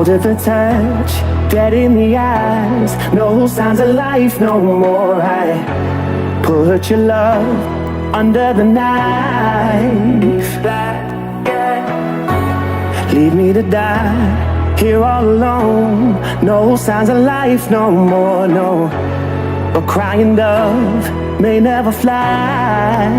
Cold at the touch, dead in the eyes. No signs of life no more. I put your love under the knife. Leave me to die here all alone. No signs of life no more, no. A crying dove may never fly.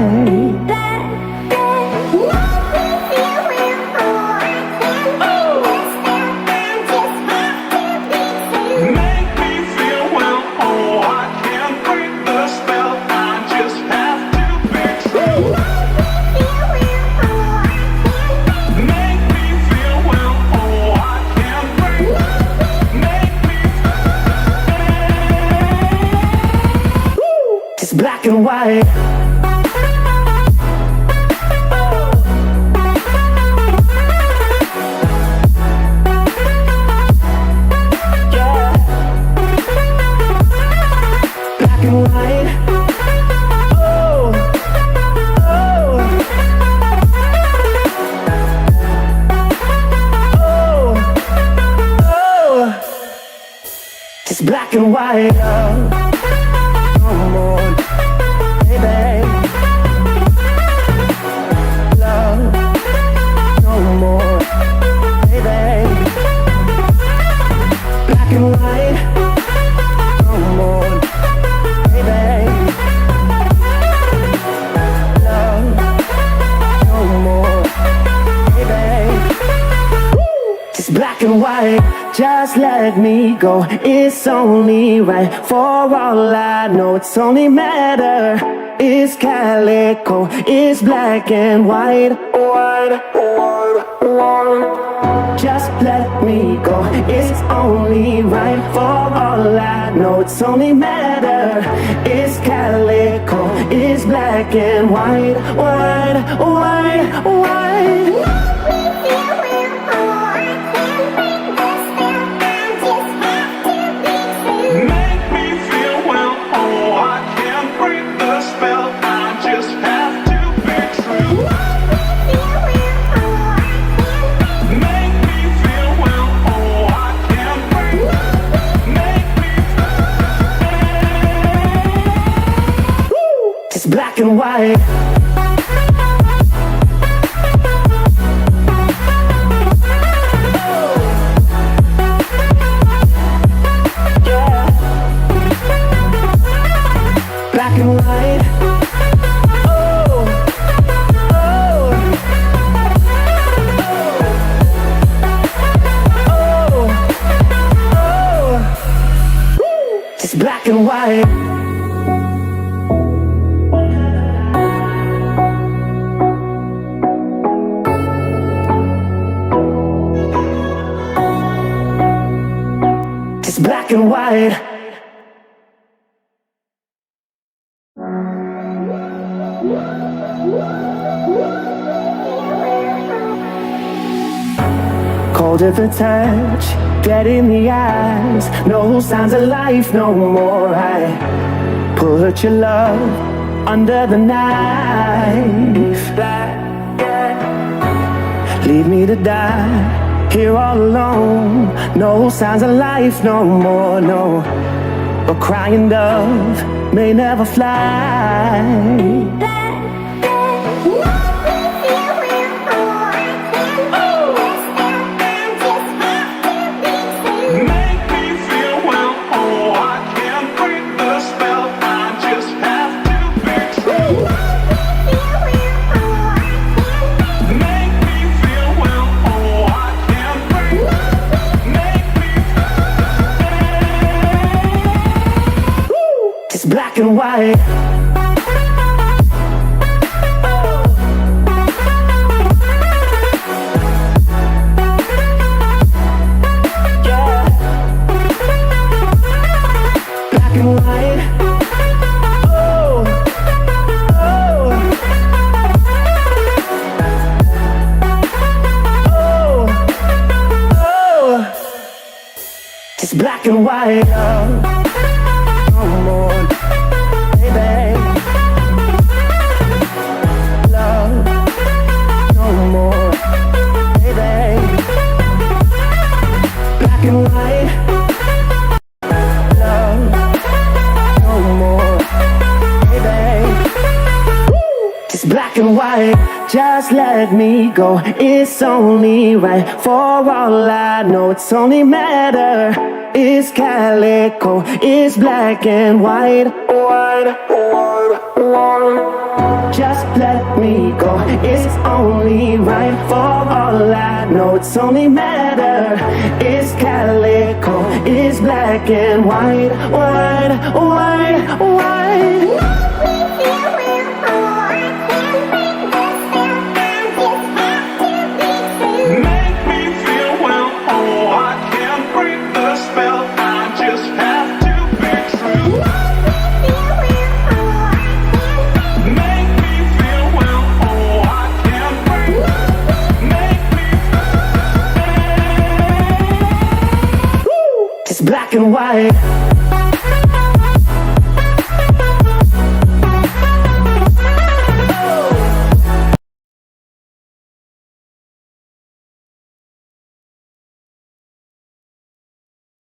Black and white. Yeah. Black and white. Oh, oh, oh, oh. It's black and white. No more. Love, no more, baby. Black and white, no more, baby. Love, no more, baby. It's black and white. Just let me go, it's only right. For all I know, it's only matter. It's calico, it's black and white. White, white, white. Just let me go, it's only right. For all I know, it's only matter. It's calico, it's black and white. White, white, white. Black and white. Yeah. Black and white. Oh, oh, oh, oh. It's black and white. Black and white. Cold at the touch, dead in the eyes. No signs of life no more. I put your love under the knife. Leave me to die here all alone. No signs of life no more, no. A crying dove may never fly. Black and white. Yeah. Black and white. Oh, oh, oh, oh. It's black and white. No more. Love, no more, baby. black and white. Just let me go. It's only right. For all I know, it's only matter. It's calico. It's black and white. White, white, white. Just let me go. It's only right. For all I know, it's only matter. It's calico. It's black and white. White, white, white. Black and white.